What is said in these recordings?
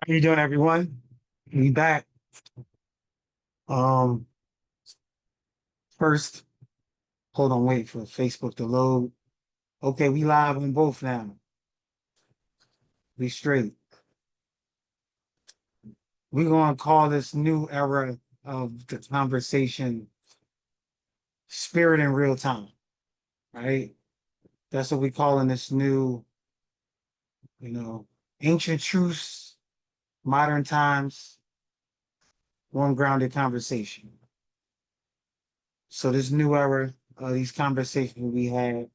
How you doing, everyone? We back. Um, First, hold on, wait for Facebook to load. Okay, we live on both now. We straight. We're gonna call this new era of the conversation spirit in real time, right? That's what we calling this new, you know, ancient truths, modern times, one grounded conversation. So this new era, these conversations we had,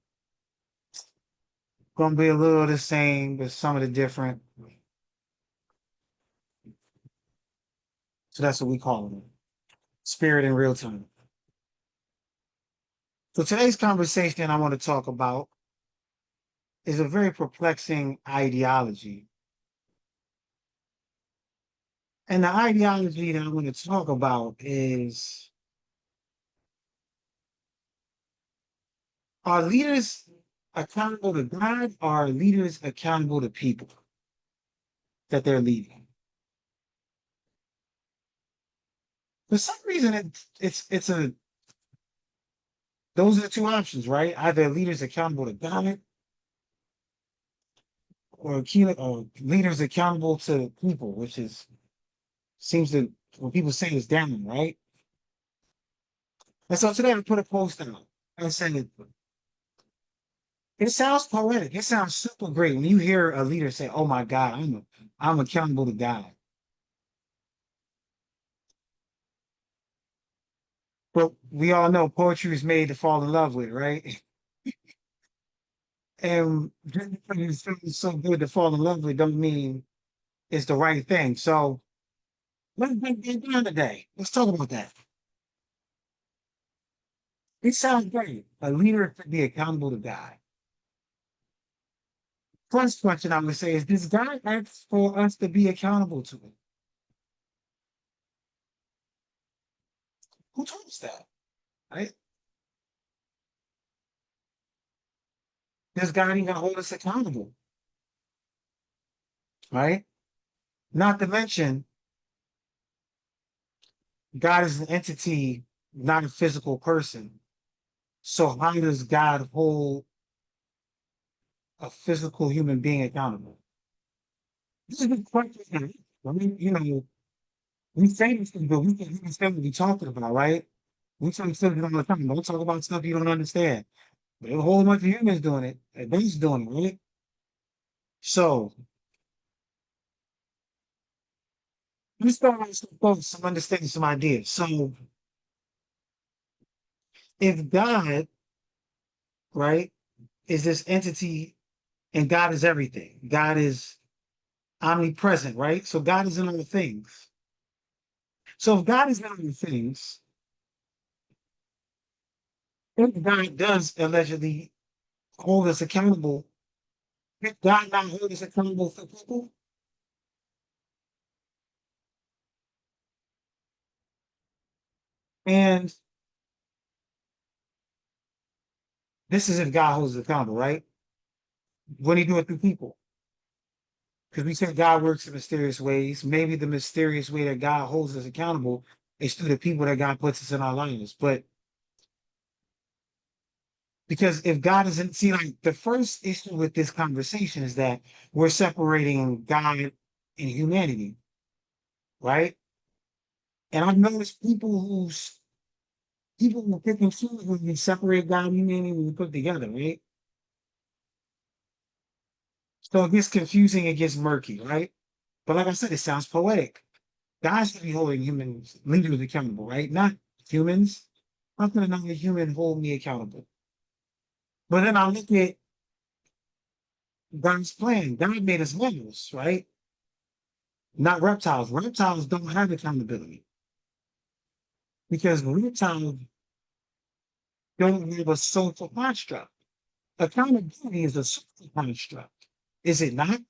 gonna be a little the same, but some of the different. So that's what we call it. Spirit in real time. So today's conversation I want to talk about is a very perplexing ideology. And the ideology that I want to talk about is, are leaders accountable to God, or are leaders accountable to people that they're leading? For some reason, it's a those are the two options, right? Either leaders accountable to God, or leaders accountable to people, which is seems to when people say it's down, right? And so today I put a post out. I said, it sounds poetic. It sounds super great when you hear a leader say, "Oh my God, I'm accountable to God." But we all know poetry is made to fall in love with, right? And just because it feels so good to fall in love with, don't mean it's the right thing. So let's break that down today. Let's talk about that. It sounds great. A leader to be accountable to God. First question I would say is, does God ask for us to be accountable to him? Who told us that? Right? Does God even hold us accountable? Right? Not to mention, God is an entity, not a physical person. So how does God hold a physical human being accountable? This is a good question. I mean, we say this thing, but we can understand what we're talking about, right? We talk stuff all the time. Don't talk about stuff you don't understand. But there's a whole bunch of humans doing it. Everybody's doing it, right? So let's start with some understanding, some ideas. So if God, right, is this entity and God is everything, God is omnipresent, right? So God is in all things. So if God is in all things, if God does allegedly hold us accountable, if God not hold us accountable for people, and this is if God holds us accountable, right? When he do it through people. Because we said God works in mysterious ways. Maybe the mysterious way that God holds us accountable is through the people that God puts us in our lives. But because if God isn't, see, like the first issue with this conversation is that we're separating God and humanity, right? And I've noticed people will pick and choose when you separate God and humanity when you put together, right? So it gets confusing, it gets murky, right? But like I said, it sounds poetic. God should be holding humans, leaders accountable, right? Not humans. How can another human hold me accountable? But then I look at God's plan. God made us mammals, right? Not reptiles. Reptiles don't have accountability because reptiles don't have a social construct. Accountability is a social construct, is it not?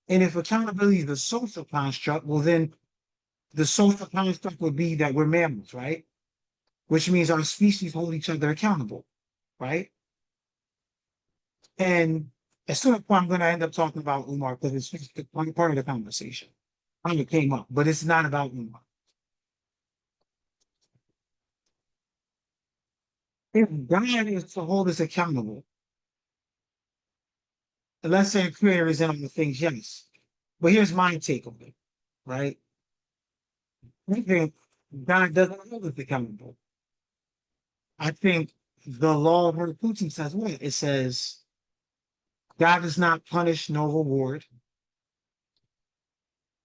And if accountability is a social construct, well, then the social construct would be that we're mammals, right? Which means our species hold each other accountable, right? And at some point, I'm going to end up talking about Umar because it's just one part of the conversation. how it came up, but it's not about if God is to hold us accountable, and let's say a creator is in on the things, yes. But here's my take on it, right? I think God doesn't hold us accountable. I think the law of Putin says what? It says God does not punish nor reward,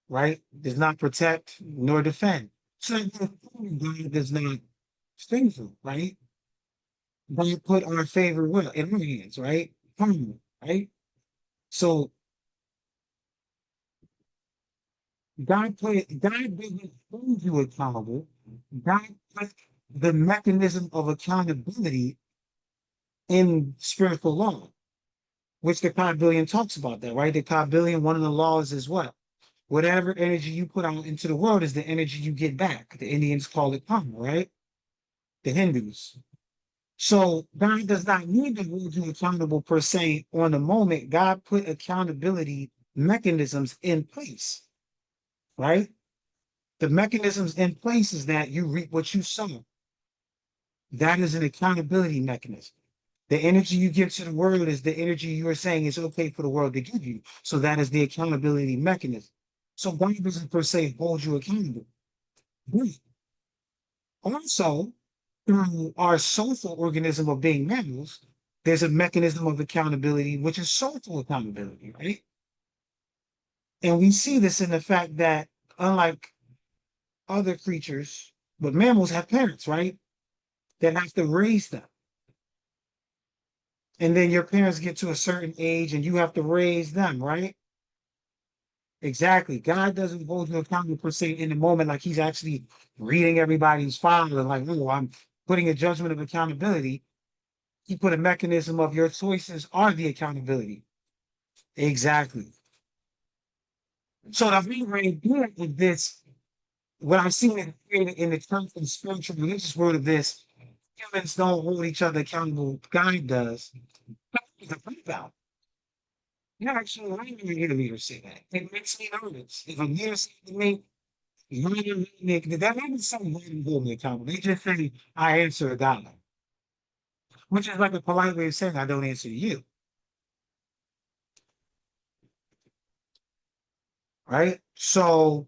right? Does not protect nor defend. So God does not favor, right? God put our favor will in our hands, right? Permanent, right? So God doesn't hold you accountable. God put the mechanism of accountability in spiritual law, which the Kybalion talks about that, right? The Kybalion, one of the laws is what? Whatever energy you put out into the world is the energy you get back. The Indians call it karma, right? The Hindus. So God does not need to hold you accountable per se on the moment. God put accountability mechanisms in place, right? The mechanisms in place is that you reap what you sow. That is an accountability mechanism. The energy you give to the world is the energy you are saying is okay for the world to give you. So that is the accountability mechanism. So God doesn't per se hold you accountable. But also, through our social organism of being mammals, there's a mechanism of accountability, which is social accountability, right? And we see this in the fact that, unlike other creatures, but mammals have parents, right? That have to raise them. And then your parents get to a certain age and you have to raise them, right? Exactly. God doesn't hold you accountable per se in the moment, like he's actually reading everybody's file and like, oh, I'm putting a judgment of accountability. He put a mechanism of your choices are the accountability. Exactly. So the very idea of this, what I've seen in the church and spiritual religious world of this, humans don't hold each other accountable. God does. It's a flip out. Yeah, actually, I didn't hear the leader say that. It makes me nervous. If a leader said to me, that ain't something that didn't hold me accountable. They just say, I answer to God, which is like a polite way of saying I don't answer to you, right? So,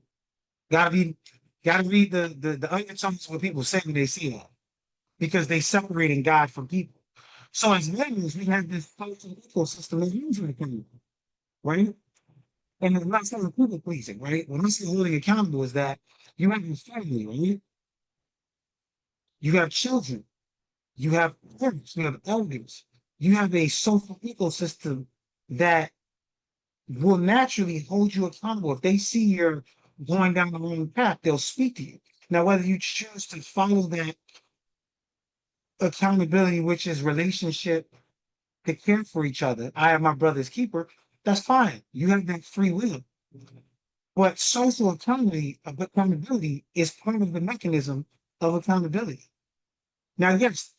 gotta be, gotta read the undertones of what people say when they see that, because they separating God from people. So as members, we have this social ecosystem that usually accountable, right? And it's not something people pleasing, right? When I say holding accountable is that you have your family, right? You have children, you have parents, you have elders, you have a social ecosystem that will naturally hold you accountable. If they see you're going down the wrong path, they'll speak to you. Now, whether you choose to follow that accountability, which is relationship to care for each other, I am my brother's keeper, that's fine. You have that free will. But social accountability is part of the mechanism of accountability. Now, yes,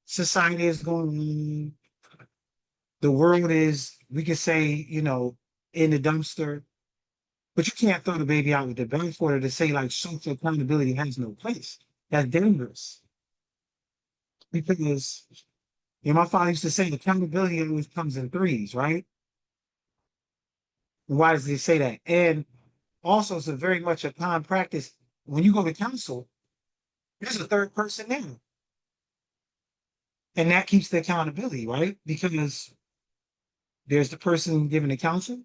society is going on. The world is, we could say, in the dumpster, but you can't throw the baby out with the bathwater to say like social accountability has no place. That's dangerous because my father used to say accountability always comes in threes, right? And why does he say that? And also, it's a very much a common practice when you go to counsel. There's a third person there, and that keeps the accountability, right? Because there's the person giving the counsel,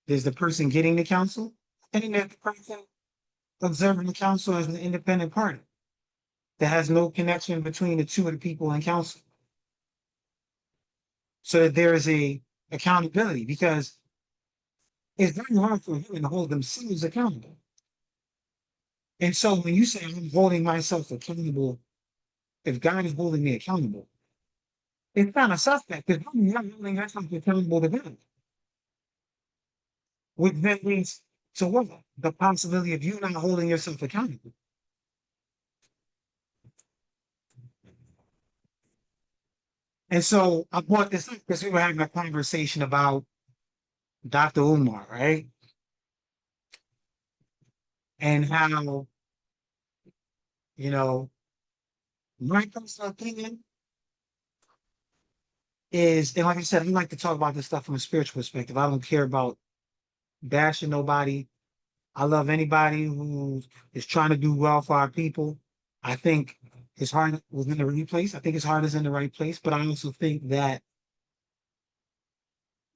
there's the person getting the counsel, and then there's the person observing the counsel as an independent party that has no connection between the two of the people in council. So that there is a accountability because it's very hard for women to hold themselves accountable. And so when you say I'm holding myself accountable, if God is holding me accountable, it's kind of suspect because you're not holding yourself accountable to God, which then leads to what? The possibility of you not holding yourself accountable. And so I brought this up because we were having a conversation about Dr. Umar, right? and how, you know, my personal opinion is, and like I said, I like to talk about this stuff from a spiritual perspective. I don't care about bashing nobody. I love anybody who is trying to do well for our people. I think his heart was in the right place. I think his heart is in the right place. But I also think that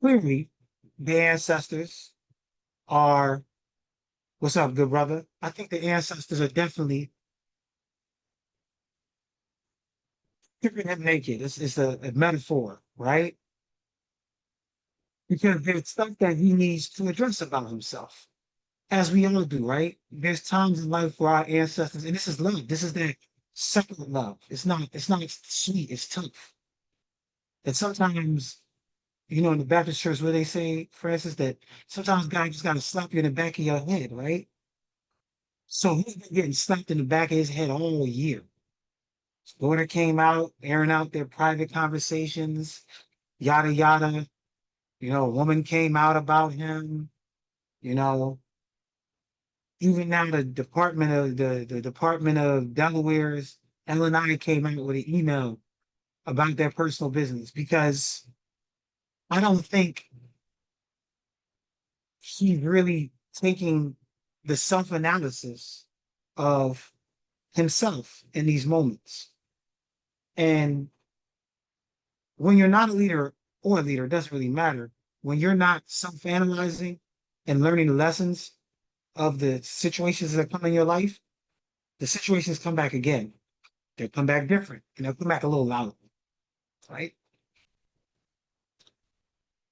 clearly the ancestors are, what's up, good brother? I think the ancestors are definitely stripping him naked. It's a metaphor, right? Because there's stuff that he needs to address about himself, as we all do, right? There's times in life where our ancestors, and this is love. This is that separate love. It's not sweet. It's tough. And sometimes, in the Baptist church where they say, Francis, that sometimes God just got to slap you in the back of your head, right? So he's been getting slapped in the back of his head all year. His daughter came out, airing out their private conversations, yada yada. A woman came out about him. You know, even now the Department of Delaware's L&I came out with an email about their personal business because I don't think he's really taking the self-analysis of himself in these moments. And when you're not a leader or a leader, it doesn't really matter. When you're not self-analyzing and learning the lessons of the situations that come in your life, the situations come back again. They'll come back different and they'll come back a little louder, right?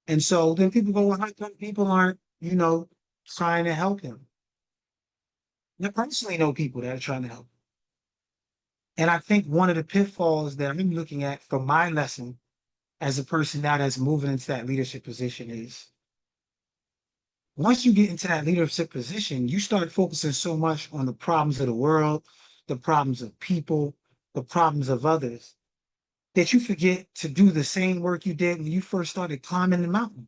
And so then people go, well, how come people aren't, trying to help him? I personally know people that are trying to help. And I think one of the pitfalls that I'm looking at from my lesson as a person now that's moving into that leadership position is once you get into that leadership position, you start focusing so much on the problems of the world, the problems of people, the problems of others, that you forget to do the same work you did when you first started climbing the mountain.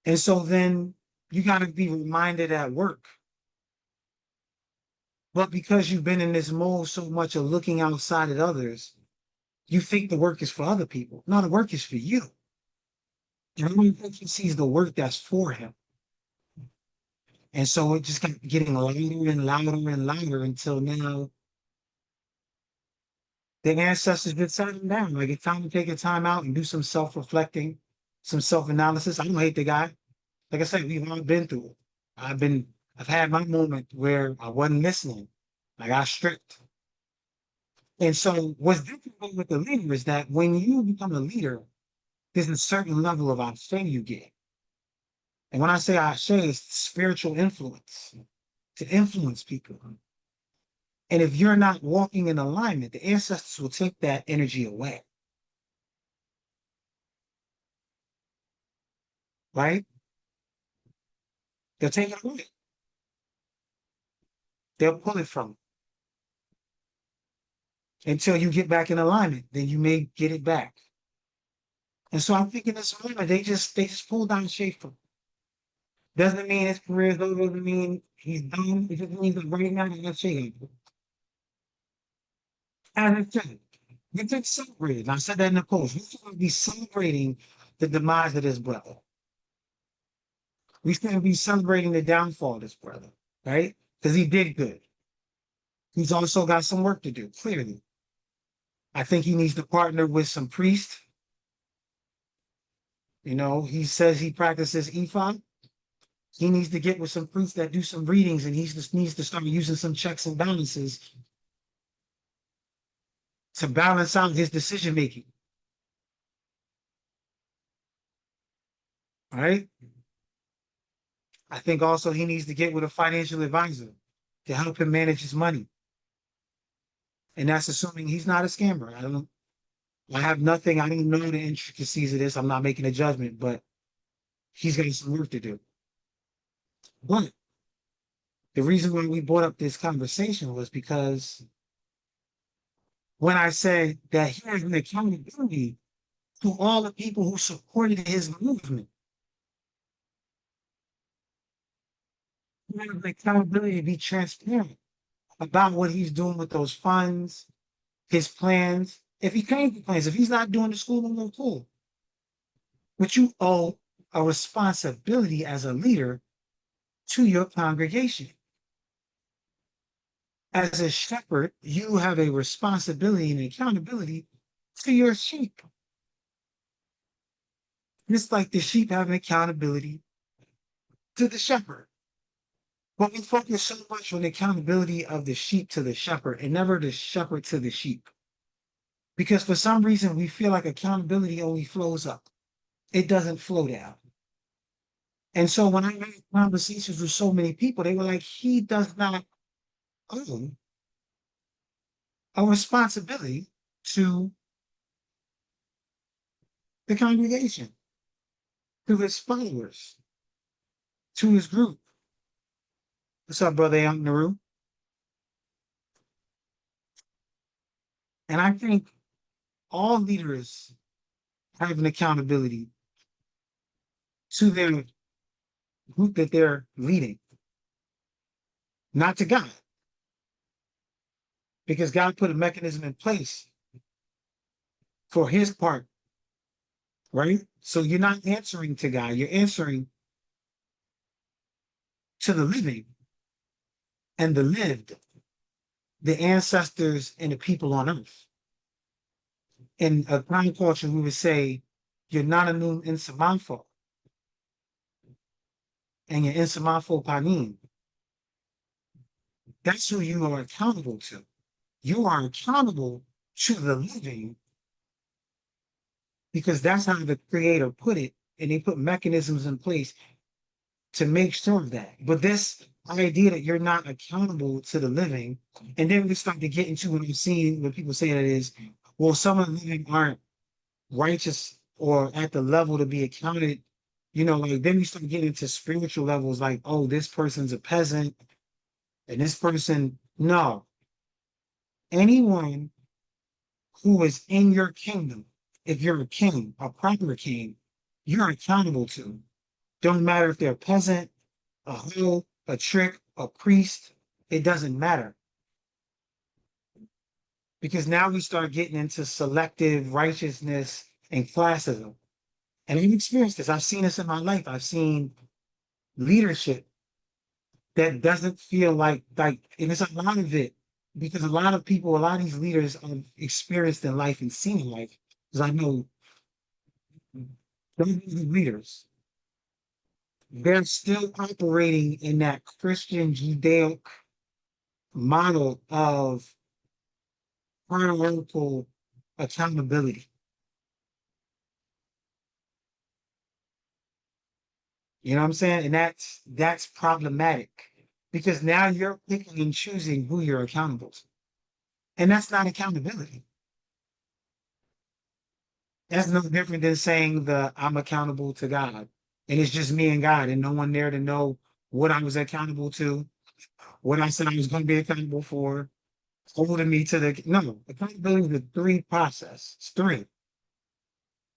And so then you got to be reminded at work. But because you've been in this mode so much of looking outside at others, you think the work is for other people. No, the work is for you. And I don't think he sees the work that's for him. And so it just kept getting louder and louder and louder until now the ancestors been setting down. Like it's time to take a time out and do some self-reflecting, some self-analysis. I don't hate the guy. Like I said, we've all been through it. I've had my moment where I wasn't listening. I got stripped. And so what's difficult with the leader is that when you become a leader, there's a certain level of ashe you get. And when I say ashe, it's spiritual influence to influence people. And if you're not walking in alignment, the ancestors will take that energy away, right? They'll take it away. They'll pull it from you until you get back in alignment. Then you may get it back. And so I'm thinking this moment, they just pulled down Schaefer. Doesn't mean his career is over, doesn't mean he's done. It just means that right now he's Schaefer. As I said, we should celebrate it. I said that in the post. We should be celebrating the demise of this brother. We shouldn't be celebrating the downfall of this brother, right? Because he did good. He's also got some work to do, clearly. I think he needs to partner with some priests. He says he practices Ifa. He needs to get with some priests that do some readings, and he just needs to start using some checks and balances to balance out his decision making. All right. I think also he needs to get with a financial advisor to help him manage his money. And that's assuming he's not a scammer. I have nothing, I don't know the intricacies of this. I'm not making a judgment, but he's got some work to do. But the reason why we brought up this conversation was because when I said that he has an accountability to all the people who supported his movement, have the accountability to be transparent about what he's doing with those funds, his plans. If he can't do plans, if he's not doing the school, no cool. But you owe a responsibility as a leader to your congregation. As a shepherd, you have a responsibility and accountability to your sheep. Just like the sheep have an accountability to the shepherd. But we focus so much on the accountability of the sheep to the shepherd and never the shepherd to the sheep. Because for some reason, we feel like accountability only flows up, it doesn't flow down. And so when I had conversations with so many people, they were like, he does not own a responsibility to the congregation, to his followers, to his group. What's up, brother Young Naru? And I think all leaders have an accountability to their group that they're leading, not to God, because God put a mechanism in place for his part, right? So you're not answering to God, you're answering to the living and the lived, the ancestors and the people on earth. In a prime culture, we would say, you're not a new insamanfo, and you're insamanfo panim. That's who you are accountable to. You are accountable to the living because that's how the creator put it, and they put mechanisms in place to make sure of that. But this idea that you're not accountable to the living, and then we start to get into what I'm seeing when people say that is, well, some of the living aren't righteous or at the level to be accounted, like then we start getting into spiritual levels like, oh, this person's a peasant and this person, no. Anyone who is in your kingdom, if you're a king, a proper king, you're accountable to. Don't matter if they're a peasant, a hoe, a trick, a priest, it doesn't matter. Because now we start getting into selective righteousness and classism. And I've experienced this. I've seen this in my life. I've seen leadership that doesn't feel like, and it's a lot of it, because a lot of people, a lot of these leaders I've experienced in life and seen in life, because I know those leaders, they're still operating in that Christian Judaic model of hierarchical accountability. You know what I'm saying? And that's problematic because now you're picking and choosing who you're accountable to. And that's not accountability. That's no different than saying I'm accountable to God. And it's just me and God and no one there to know what I was accountable to, what I said I was going to be accountable for, holding me to no, accountability is a three process. It's three.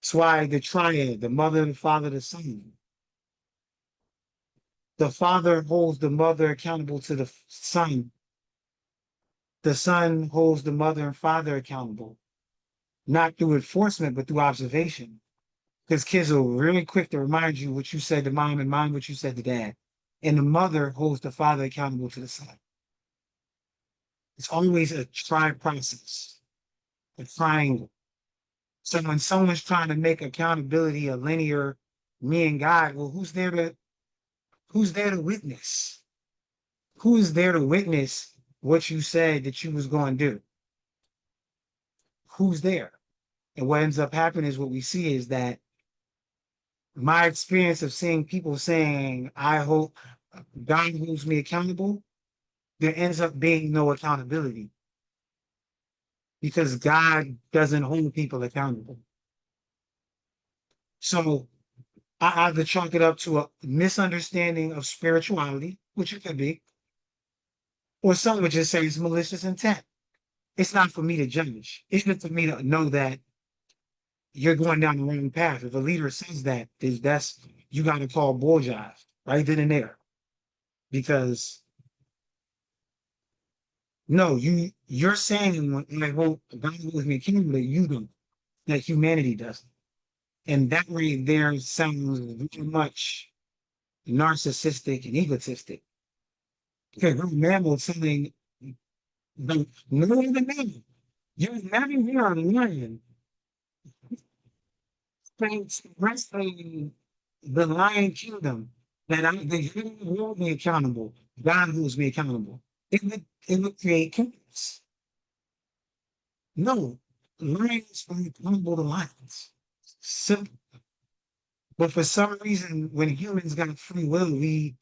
That's why the triad, the mother, the father, the son. The father holds the mother accountable to the son. The son holds the mother and father accountable, not through enforcement, but through observation. Because kids are really quick to remind you what you said to mom and mom what you said to dad. And the mother holds the father accountable to the son. It's always a tri process, a triangle. So when someone's trying to make accountability a linear me and God, well, who's there to witness? Who is there to witness what you said that you was going to do? Who's there? And what ends up happening is what we see is that my experience of seeing people saying, I hope God holds me accountable, there ends up being no accountability because God doesn't hold people accountable. So I either chalk it up to a misunderstanding of spirituality, which it could be, or some would just say it's malicious intent. It's not for me to judge. It's just for me to know that you're going down the wrong path. If a leader says that, that's you got to call bull jive right then and there. because no, you're saying like, well, God holds me accountable that you don't, that humanity doesn't. And that right there sounds very much narcissistic and egotistic. Because you're mammal telling the no other mammal. You're never here on land wrestling the Lion Kingdom that you hold me accountable. God holds me accountable. It would create chaos. No, lions are accountable to lions. Simple. But for some reason, when humans got free will, we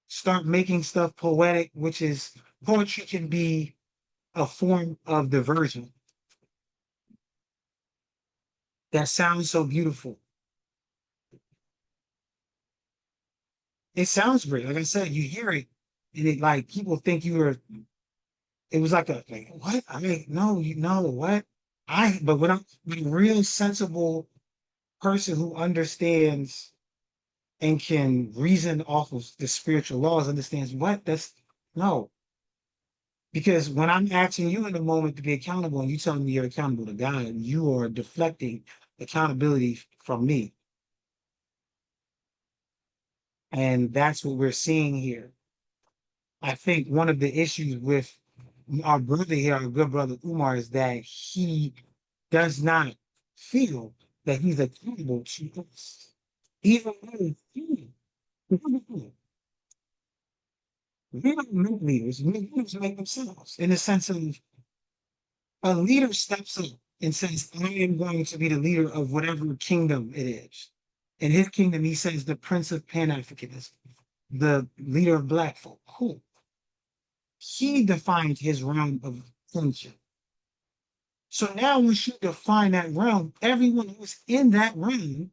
start making stuff poetic, which is poetry can be a form of diversion that sounds so beautiful. It sounds great. Like I said, you hear it, and it like people think you are. It was like a like what? I mean, no, you know what? But when a real sensible person who understands and can reason off of the spiritual laws understands what that's no. Because when I'm asking you in the moment to be accountable and you telling me you're accountable to God, you are deflecting accountability from me. And that's what we're seeing here. I think one of the issues with our brother here, our good brother Umar, is that he does not feel that he's accountable to us. Even though we don't make leaders, leaders make themselves in the sense of a leader steps up and says, I am going to be the leader of whatever kingdom it is. In his kingdom, he says the Prince of Pan Africanism, the leader of Black folk. Cool. He defined his realm of function. So now, once you define that realm, everyone who's in that realm,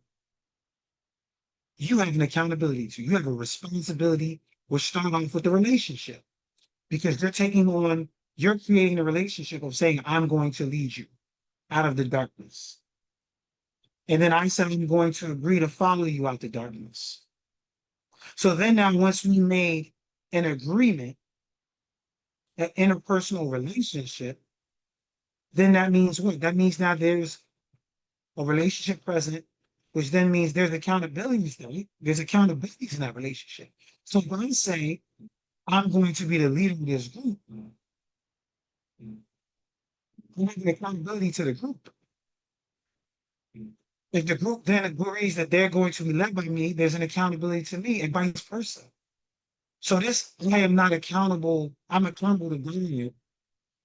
you have an accountability to. You have a responsibility. We're starting off with the relationship because you're creating a relationship of saying, I'm going to lead you out of the darkness. And then I said, I'm going to agree to follow you out the darkness. So then now, once we made an agreement, an interpersonal relationship, then that means what? That means now there's a relationship present, which then means there's accountabilities there. There's accountabilities in that relationship. So if I say, I'm going to be the leader of this group, I'm having accountability to the group. If the group then agrees that they're going to be led by me, there's an accountability to me and vice versa. So this, I am not accountable. I'm accountable to God,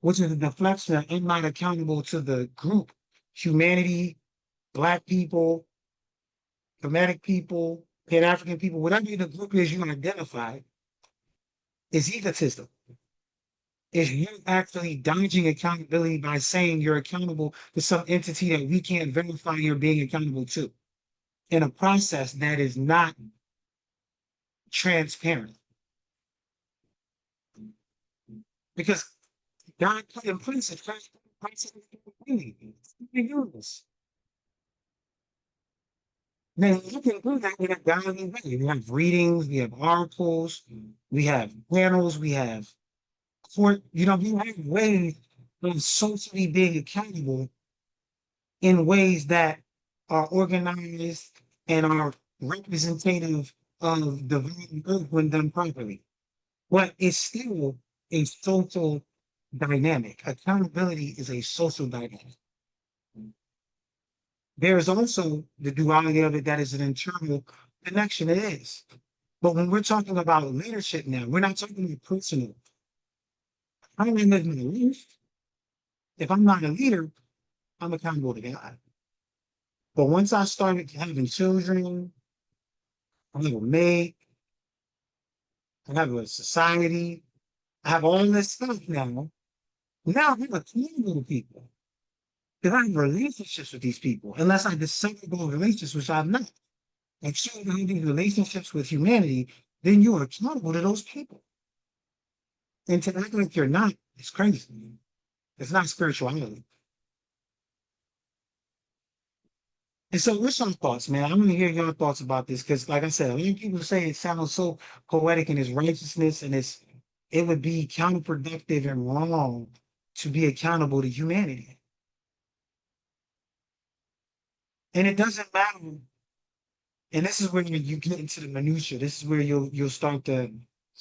which is a deflection. I'm not accountable to the group, humanity, Black people, Kemetic people, Pan African people, whatever the group is you identify, is egotism. Is you actually dodging accountability by saying you're accountable to some entity that we can't verify you're being accountable to in a process that is not transparent. Because God put in place a transparent process of universe. Now you can do that in a godly way. We have readings, we have articles, we have panels, we have court, we have ways of socially being accountable in ways that are organized and are representative of the earth when done properly. But it's still a social dynamic. Accountability is a social dynamic. There is also the duality of it that is an internal connection. It is. But when we're talking about leadership now, we're not talking about personal. I don't live my life. If I'm not a leader, I'm accountable to God. But once I started having children, I have a mate, I have a society, I have all this stuff now. Now I'm accountable to people. Because I have relationships with these people, unless I decide to go in relationships, which I've not. And choose to have these relationships with humanity, then you are accountable to those people. And to act like you're not, it's crazy. It's not spirituality. And so, what's your thoughts, man? I want to hear your thoughts about this because, like I said, a lot of people say it sounds so poetic in its righteousness, and it would be counterproductive and wrong to be accountable to humanity. And it doesn't matter. And this is where you get into the minutia. This is where you'll start to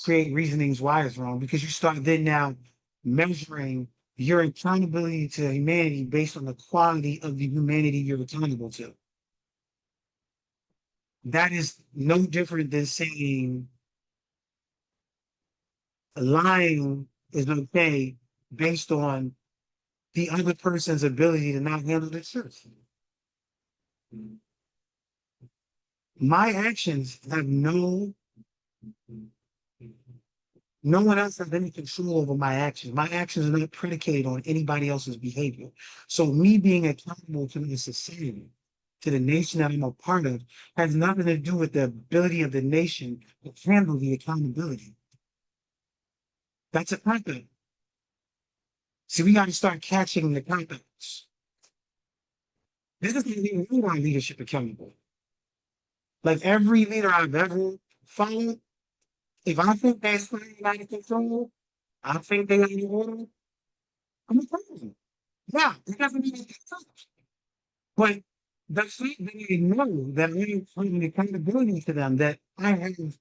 create reasonings why it's wrong because you start then now measuring your accountability to humanity based on the quality of the humanity you're accountable to. That is no different than saying lying is okay based on the other person's ability to not handle the truth. My actions have no one else has any control over my actions. My actions are not predicated on anybody else's behavior. So me being accountable to the society, to the nation that I'm a part of, has nothing to do with the ability of the nation to handle the accountability. That's a concept. See, we got to start catching the concepts. This is how we hold our leadership accountable. Like every leader I've ever followed, if I think they're spinning out of control, I think they're out of order, I'm a problem. Yeah, it doesn't mean it's true. But the fact that they know that I'm holding accountability to them, that I'm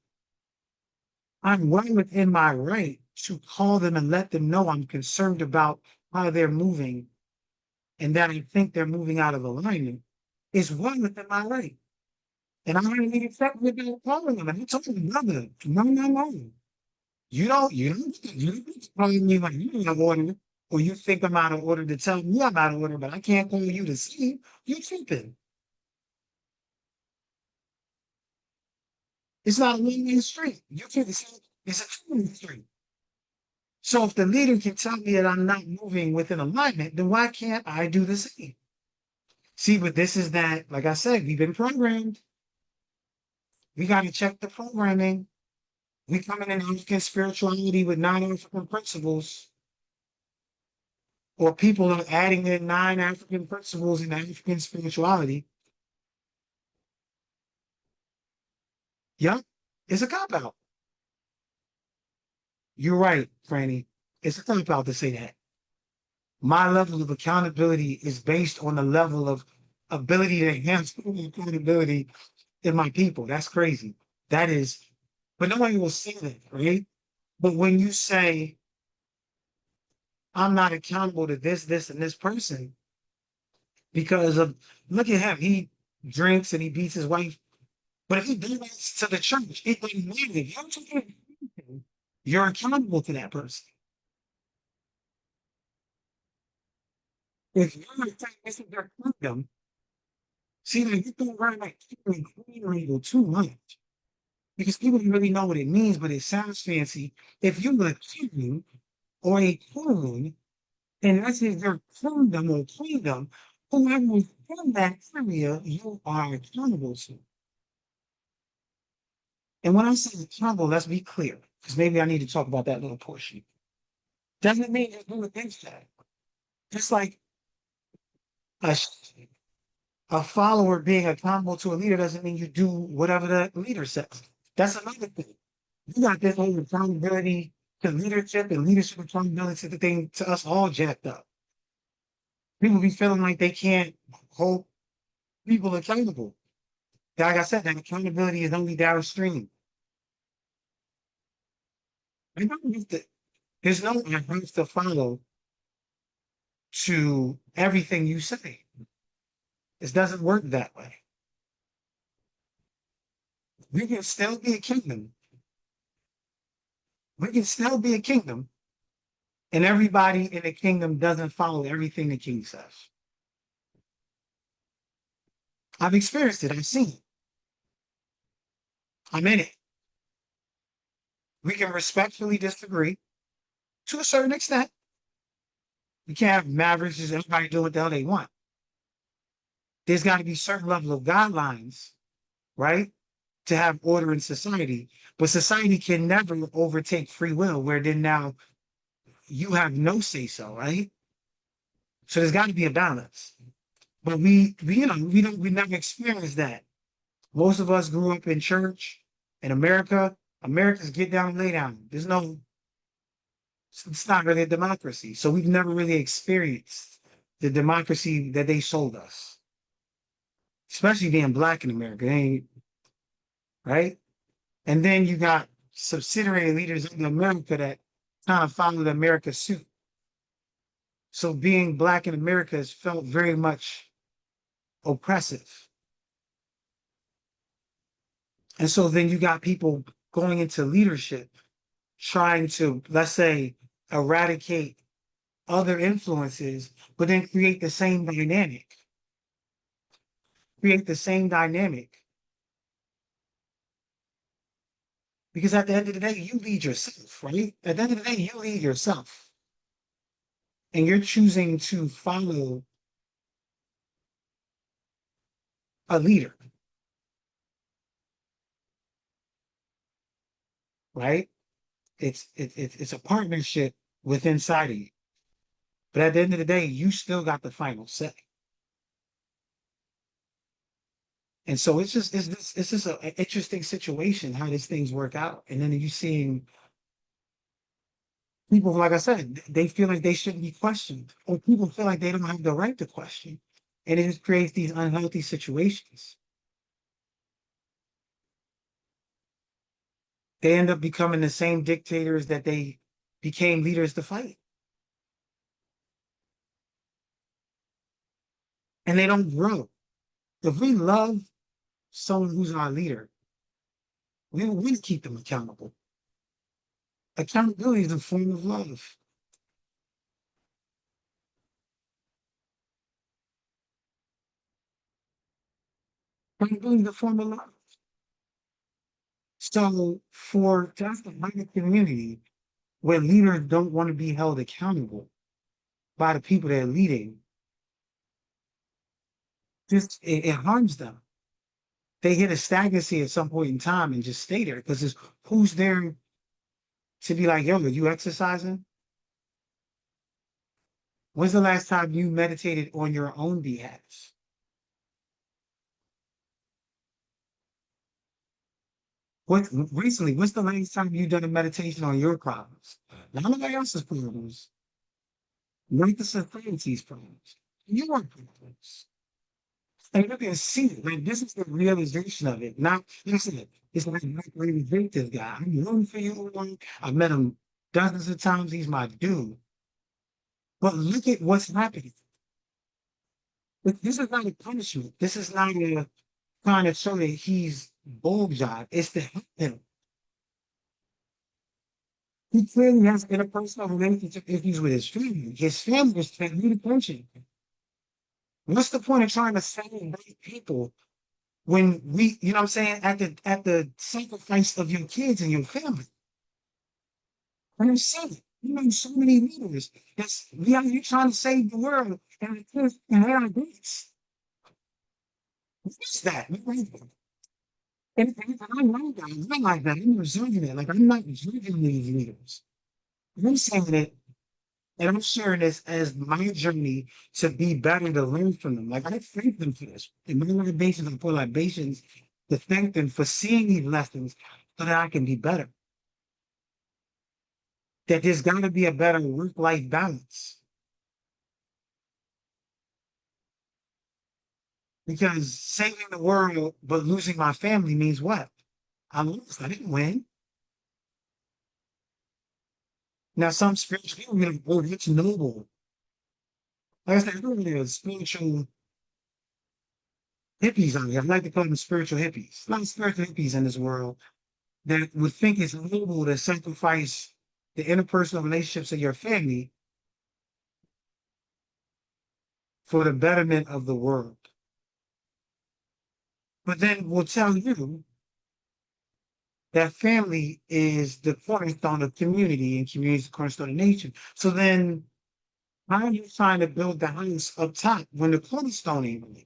well within my right to call them and let them know I'm concerned about how they're moving and that I think they're moving out of alignment is well within my right. And I haven't even effective about calling them. And I told them, brother, no, no, no. You don't call me like you out of order, or you think I'm out of order to tell me I'm out of order, but I can't call you to see you tripping. It's not a one-way street. You can't see it's a two-way street. So if the leader can tell me that I'm not moving within alignment, then why can't I do the same? See, but this is that, like I said, we've been programmed. We got to check the programming. We coming in African spirituality with non-African principles, or people are adding in non-African principles in African spirituality. Yep, it's a cop out. You're right, Franny. It's a cop out to say that. My level of accountability is based on the level of ability to handle accountability in my people. That's crazy. That is, but nobody will say that, right? But when you say, I'm not accountable to this, and this person because of, look at him, he drinks and he beats his wife. But if he donates to the church, it doesn't matter. If you're doing anything, you're accountable to that person. If you're this is their kingdom, see, like, you don't run like clean label too much because people don't really know what it means, but it sounds fancy. If you're a king or a queen, and that's in your kingdom or kingdom, whoever is in that area, you are accountable to. And when I say accountable, let's be clear, because maybe I need to talk about that little portion. Doesn't mean you do against that. Just like a, a follower being accountable to a leader doesn't mean you do whatever the leader says. That's another thing. You got this whole accountability to leadership and leadership accountability to the thing to us all jacked up. People be feeling like they can't hold people accountable. Like I said, that accountability is only downstream. I don't have to, there's no I have to follow to everything you say. It doesn't work that way. We can still be a kingdom. We can still be a kingdom, and everybody in the kingdom doesn't follow everything the king says. I've experienced it. I've seen it. I'm in it. We can respectfully disagree to a certain extent. We can't have mavericks, just everybody do what the hell they want. There's got to be certain level of guidelines, right, to have order in society. But society can never overtake free will, where then now you have no say so, right? So there's got to be a balance. But we never experienced that. Most of us grew up in church in America. Americans get down and lay down. It's not really a democracy. So we've never really experienced the democracy that they sold us, especially being black in America, right? And then you got subsidiary leaders in America that kind of followed America's suit. So being black in America has felt very much oppressive. And so then you got people going into leadership, trying to, let's say, eradicate other influences, but then create the same dynamic. Because at the end of the day, you lead yourself, right? At the end of the day, you lead yourself. And you're choosing to follow a leader, right? It's a partnership with inside of you. But at the end of the day, you still got the final say. And so it's just an interesting situation how these things work out. And then you seeing people, like I said, they feel like they shouldn't be questioned, or people feel like they don't have the right to question. And it just creates these unhealthy situations. They end up becoming the same dictators that they became leaders to fight. And they don't grow. If we love someone who's our leader, we will keep them accountable. Accountability is a form of love. Accountability is a form of love. So for just to have a community where leaders don't want to be held accountable by the people they're leading, just it harms them. They hit a stagnancy at some point in time and just stay there because it's who's there to be like, yo, are you exercising? When's the last time you meditated on your own behalf? What's the last time you done a meditation on your problems? Not nobody else's problems, not the society's problems, your problems. And you can see it. Like this is the realization of it. Not listen, it's like not really this guy. I'm rooting for you. I've met him dozens of times. He's my dude. But look at what's happening. This is not a punishment. This is not a kind of show that he's bullshit. It's to help him. He clearly has interpersonal relationship issues with his family. His family is paying need attention. What's the point of trying to save white people when you know what I'm saying, at the sacrifice of your kids and your family? And I'm saying, you know, so many leaders that's you trying to save the world and the kids and their ideas. What's that? And I know that. I'm like that. I'm observing it. Like I'm not judging these leaders. I'm saying it and I'm sharing this as my journey to be better to learn from them. Like I thank them for this. In my libations, I pour libations to thank them for seeing these lessons so that I can be better. That there's got to be a better work-life balance. Because saving the world but losing my family means what? I lost. I didn't win. Now some spiritual people be like, oh, it's noble. Like I said, there are spiritual hippies out here. I like to call them spiritual hippies. A lot of spiritual hippies in this world that would think it's noble to sacrifice the interpersonal relationships of your family for the betterment of the world. But then we'll tell you that family is the cornerstone of community and community is the cornerstone of nation. So then how are you trying to build the house up top when the cornerstone ain't right?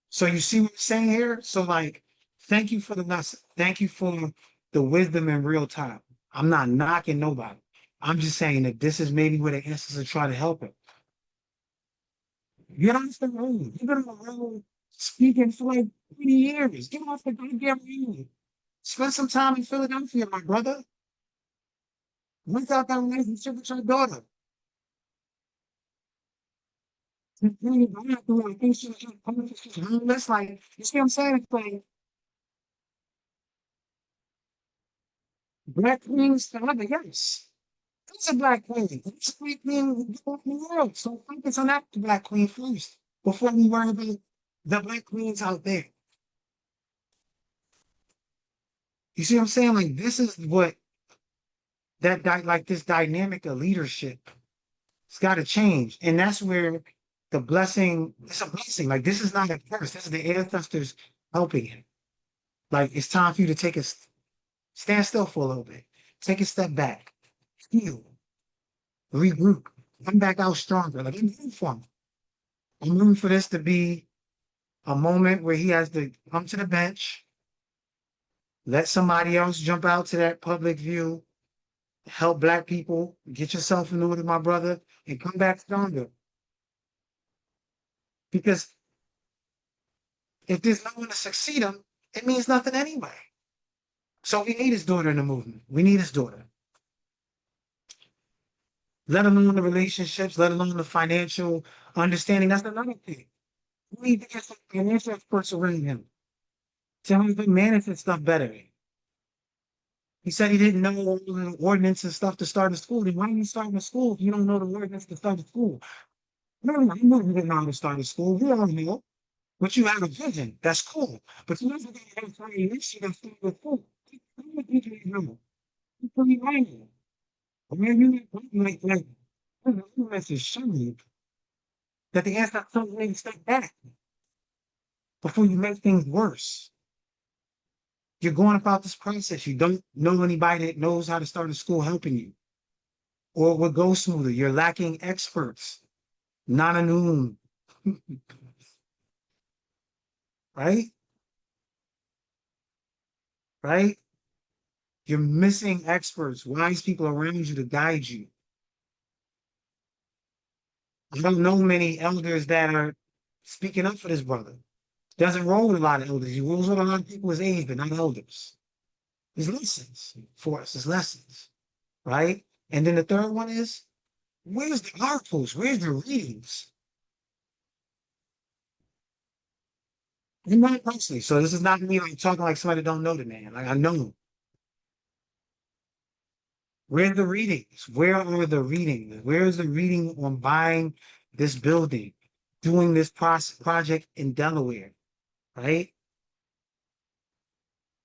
So you see what I'm saying here? So like, thank you for the lesson. Thank you for the wisdom in real time. I'm not knocking nobody. I'm just saying that this is maybe where the answers are trying to help it. Get off the road. You've been on the road speaking for like 20 years. Get off the goddamn road. Spend some time in Philadelphia, my brother. Work out that relationship with your daughter. You really don't have to, I think she's homeless. Like, you see what I'm saying? It's like black queens forever, yes. It's a black queen. It's a black queen in the world. So focus on that black queen first before we worry about the black queens out there. You see what I'm saying? Like, this is what like this dynamic of leadership, it's got to change. And that's where the blessing, it's a blessing. Like, this is not a curse. This is the ancestors helping him. Like, it's time for you to stand still for a little bit. Take a step back. Heal. Regroup. Come back out stronger. Like, I'm rooting for him. I'm rooting for this to be a moment where he has to come to the bench, let somebody else jump out to that public view, help black people, get yourself in order, my brother, and come back stronger. Because if there's no one to succeed him, it means nothing anyway. So we need his daughter in the movement. We need his daughter. Let alone the relationships, let alone the financial understanding. That's another thing. We need to get some financial experts around him to help him manage his stuff better. He said he didn't know all the ordinance and stuff to start a school. Then why are you starting a school if you don't know the ordinance to start a school? No, I know you didn't know how to start a school. We all know. But you have a vision. That's cool. But you also got to have somebody else you got to start with school. How many people you know? It's pretty random. But man, you like the message showing that the answer is something to step back before you make things worse. You're going about this process. You don't know anybody that knows how to start a school helping you. Or it would go smoother. You're lacking experts. Not a noon. Right? Right? You're missing experts, wise people around you to guide you. I don't know many elders that are speaking up for this brother. Doesn't roll with a lot of elders. He rolls with a lot of people his age, but not elders. There's lessons for us. There's lessons, right? And then the third one is, where's the articles? Where's the readings? And not personally. So this is not me like talking like somebody that don't know the man. Like I know him. Where are the readings? Where are the readings? Where is the reading on buying this building, doing this project in Delaware, right?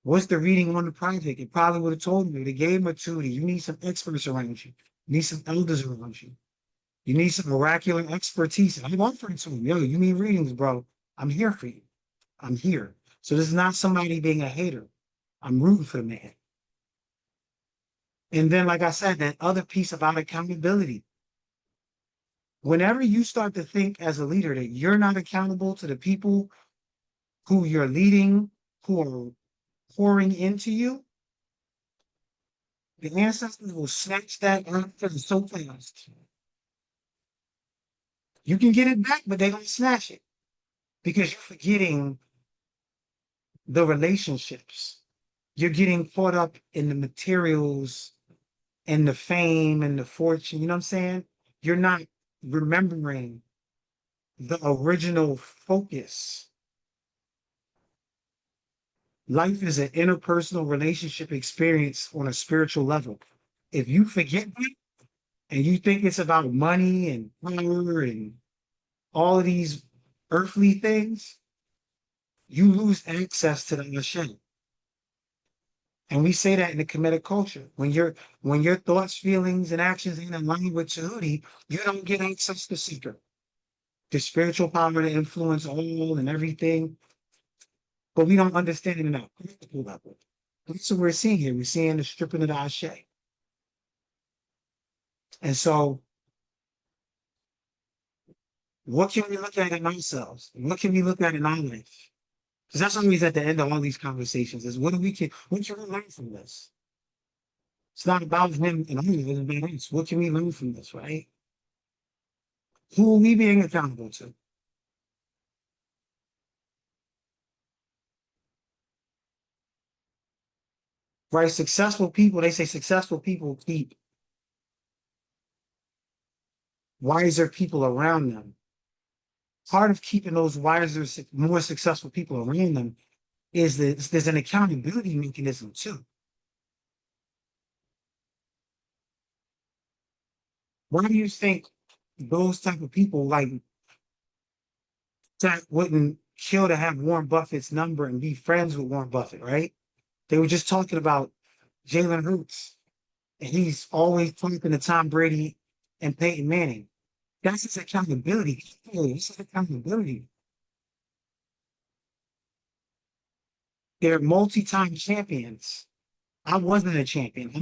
What's the reading on the project? It probably would have told you. They gave him a tutor. You need some experts around you. You need some elders around you. You need some oracular expertise. I'm offering to him. Yo, you need readings, bro. I'm here for you. I'm here. So this is not somebody being a hater. I'm rooting for the man. And then, like I said, that other piece about accountability. Whenever you start to think as a leader that you're not accountable to the people who you're leading, who are pouring into you, the ancestors will snatch that answer so fast. You can get it back, but they're gonna snatch it because you're forgetting the relationships. You're getting caught up in the materials and the fame and the fortune. You know what I'm saying? You're not remembering the original focus. Life is an interpersonal relationship experience on a spiritual level. If you forget that and you think it's about money and power and all of these earthly things, you lose access to the Hashem. And we say that in the Kemetic culture. When your thoughts, feelings, and actions ain't aligned with Tahuti, you don't get access to Seeker. The spiritual power to influence all and everything. But we don't understand it enough. Practical level. That's what we're seeing here. We're seeing the stripping of the Ashe. And so, what can we look at in ourselves? What can we look at in our life? Because that's always at the end of all these conversations is what can we learn from this? It's not about him and only, it's about us. What can we learn from this, right? Who are we being accountable to? right? Successful people, they say successful people keep wiser people around them. Part of keeping those wiser, more successful people around them is that there's an accountability mechanism too. Why do you think those type of people like that wouldn't kill to have Warren Buffett's number and be friends with Warren Buffett, right? They were just talking about Jalen Hurts, and he's always talking to Tom Brady and Peyton Manning. That's his accountability. This is accountability. They're multi-time champions. I wasn't a champion.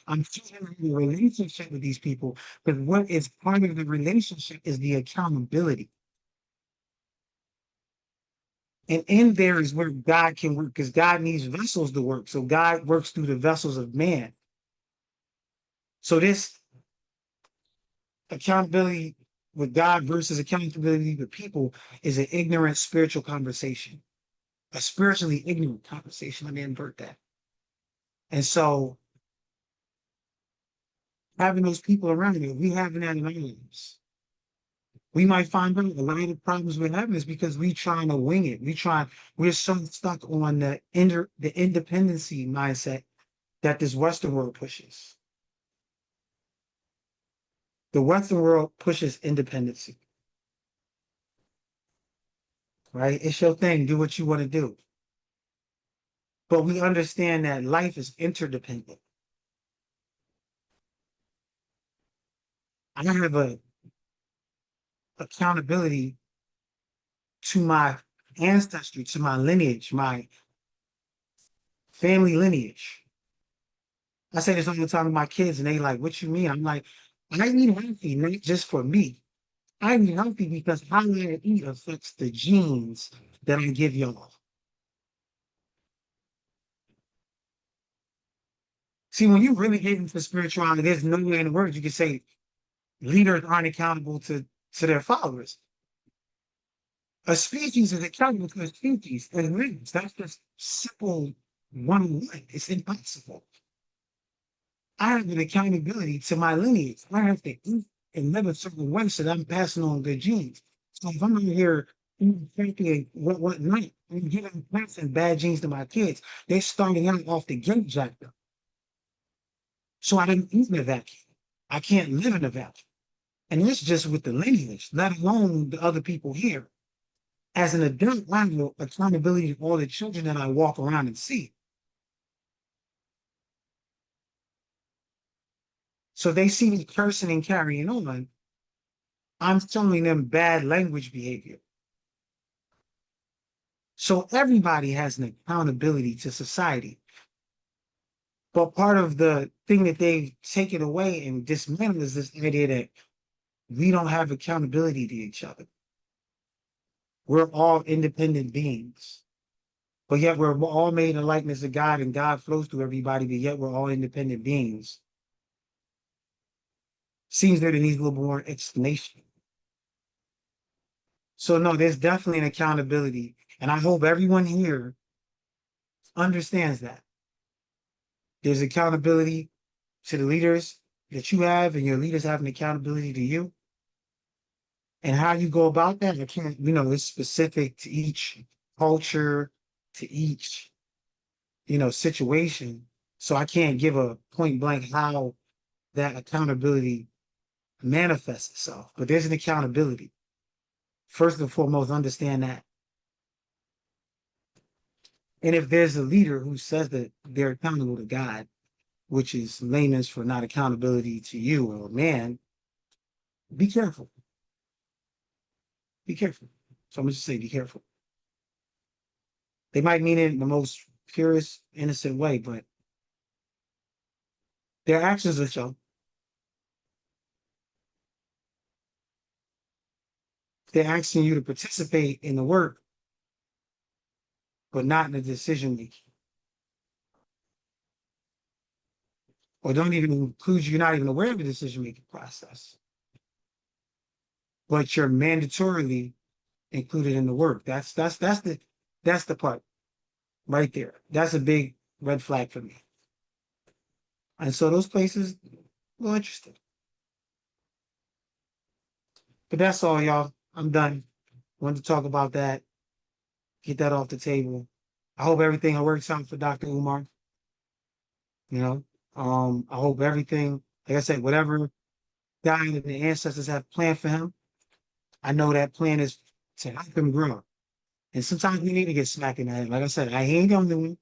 I'm choosing a relationship with these people, but what is part of the relationship is the accountability. And in there is where God can work because God needs vessels to work. So God works through the vessels of man. So this accountability with God versus accountability with people is an ignorant spiritual conversation, a spiritually ignorant conversation. Let me invert that. And so having those people around you, we having that in our lives. We might find out a lot of the problems we're having is because we trying to wing it. We're so stuck on the independency mindset that this Western world pushes. The Western world pushes independency, right? It's your thing, do what you want to do. But we understand that life is interdependent. I have a accountability to my ancestry, to my lineage, my family lineage. I say this all the time to my kids, and they like, "What you mean?" I'm like, "I eat healthy, not just for me. I eat healthy because how I eat affects the genes that I give y'all." See, when you really get into spirituality, there's no way in the world you can say leaders aren't accountable to their followers. A species is accountable to a species and limbs. That's just simple 101. It's impossible. I have an accountability to my lineage. I have to eat and live a certain way so that I'm passing on good genes. So if I'm out here eating cracky what night, I'm giving passing bad genes to my kids. They're starting out off the gate jacked up. So I didn't eat in a vacuum. I can't live in a vacuum. And that's just with the lineage, let alone the other people here. As an adult, I have accountability to all the children that I walk around and see. So they see me cursing and carrying on. I'm telling them bad language behavior. So everybody has an accountability to society. But part of the thing that they've taken away and dismantled is this idea that we don't have accountability to each other. We're all independent beings. But yet we're all made in the likeness of God and God flows through everybody, but yet we're all independent beings. Seems there needs a little more explanation. So no, there's definitely an accountability. And I hope everyone here understands that. There's accountability to the leaders that you have, and your leaders have an accountability to you. And how you go about that, I can't, it's specific to each culture, to each, situation. So I can't give a point blank how that accountability manifests itself. But there's an accountability. First and foremost, understand that. And if there's a leader who says that they're accountable to God, which is layman's for not accountability to you or man, be careful. Be careful. So I'm just say be careful. They might mean it in the most purest, innocent way, but their actions will show. They're asking you to participate in the work, but not in the decision making. Or don't even include you, you're not even aware of the decision making process. But you're mandatorily included in the work. That's the part right there. That's a big red flag for me. And so those places, a little interesting. But that's all, y'all. I'm done. Wanted to talk about that, get that off the table. I hope everything works out for Dr. Umar. You know, I hope everything, like I said, whatever God and the ancestors have planned for him, I know that plan is to help him grow. And sometimes we need to get smacked in the head. Like I said, I ain't gonna do it.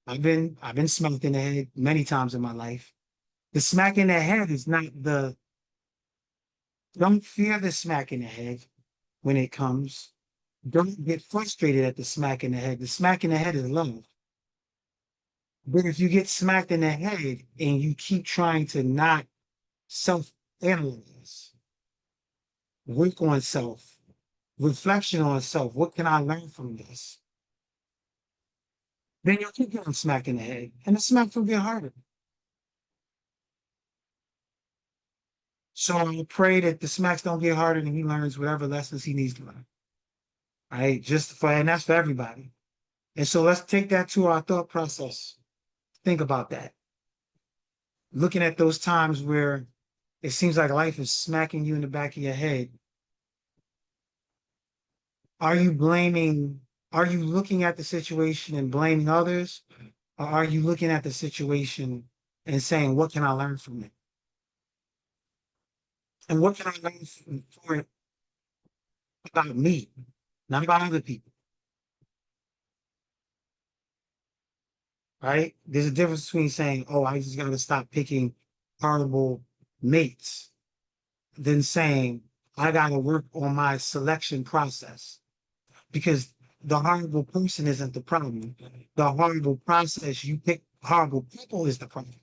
I've been smacked in the head many times in my life. The smack in the head is not the don't fear the smack in the head when it comes. Don't get frustrated at the smack in the head. The smack in the head is love. But if you get smacked in the head and you keep trying to not self-analyze, work on self, reflection on self, what can I learn from this? Then you'll keep getting smacked in the head. And the smack will get harder. So I pray that the smacks don't get harder and he learns whatever lessons he needs to learn. All right. And that's for everybody. And so let's take that to our thought process. Think about that. Looking at those times where it seems like life is smacking you in the back of your head. Are you blaming, are you looking at the situation and blaming others? Or are you looking at the situation and saying, what can I learn from it? And what can I learn for it about me, not about other people, right? There's a difference between saying, oh, I just got to stop picking horrible mates than saying, I got to work on my selection process because the horrible person isn't the problem. The horrible process you pick horrible people is the problem.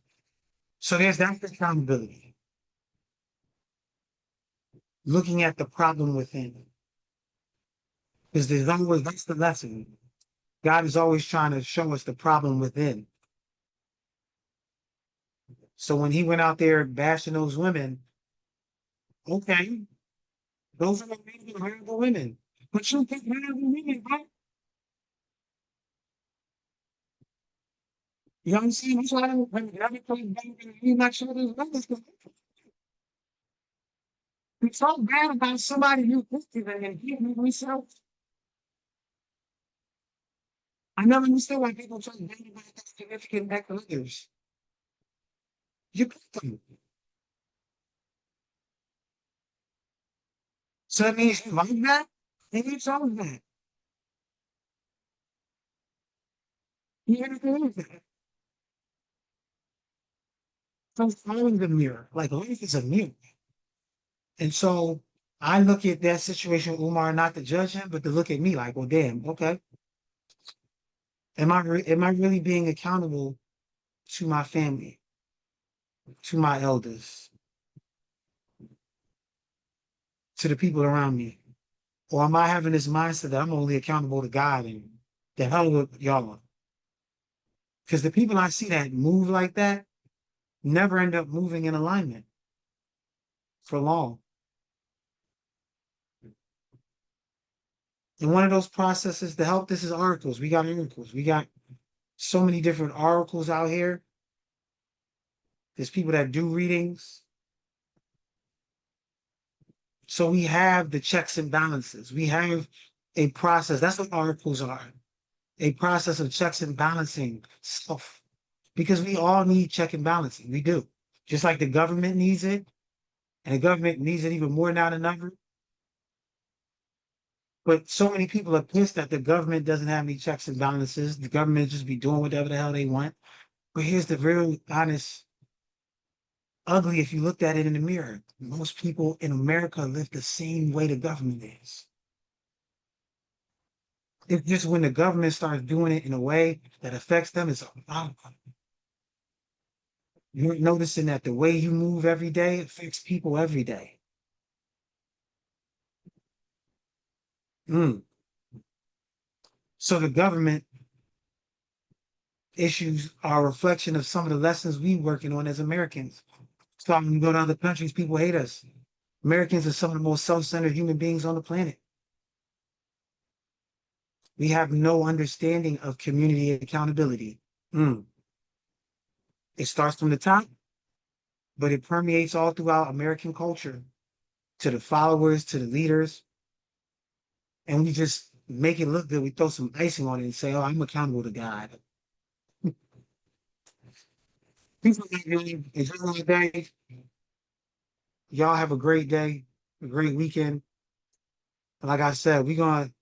So there's that accountability, looking at the problem within. Because there's always, that's the lesson. God is always trying to show us the problem within. So when he went out there bashing those women, okay, those are the really horrible women. But you pick horrible women, right? You know what I'm saying? That's why I don't never play back and you not sure those brothers. You talk bad about somebody you twisted and you yourself. I never understood why people talk bad about that significant back others. You picked them. So that means you like that? And you told that. You have to believe that. So following the mirror, like life is a mirror. And so I look at that situation with Umar not to judge him, but to look at me like, well, damn, okay. Am I really being accountable to my family, to my elders, to the people around me? Or am I having this mindset that I'm only accountable to God and the hell with y'all? Because the people I see that move like that never end up moving in alignment for long. And one of those processes to help this is oracles. We got oracles. We got so many different oracles out here. There's people that do readings. So we have the checks and balances. We have a process. That's what oracles are. A process of checks and balancing stuff. Because we all need check and balancing. We do. Just like the government needs it, and the government needs it even more now than ever. But so many people are pissed that the government doesn't have any checks and balances. The government just be doing whatever the hell they want. But here's the real honest, ugly if you looked at it in the mirror. Most people in America live the same way the government is. It's just when the government starts doing it in a way that affects them, it's a problem. You're noticing that the way you move every day affects people every day. Mm. So the government issues are a reflection of some of the lessons we working on as Americans. So when we go to other countries, people hate us. Americans are some of the most self-centered human beings on the planet. We have no understanding of community accountability. Mm. It starts from the top but it permeates all throughout American culture to the followers, to the leaders, and we just make it look good. We throw some icing on it and say, "Oh, I'm accountable to God." Peace and love, y'all. Enjoy your day. Y'all have a great day, a great weekend. And like I said, we're going to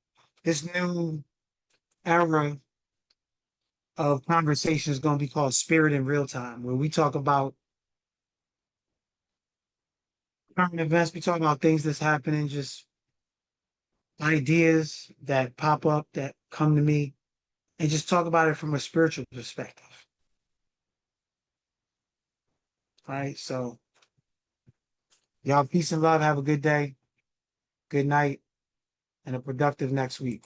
this new era of conversation is going to be called Spirit in Real Time, where we talk about current events, we talk about things that's happening, just ideas that pop up that come to me, and just talk about it from a spiritual perspective. Right. So, y'all, peace and love. Have a good day, good night, and a productive next week.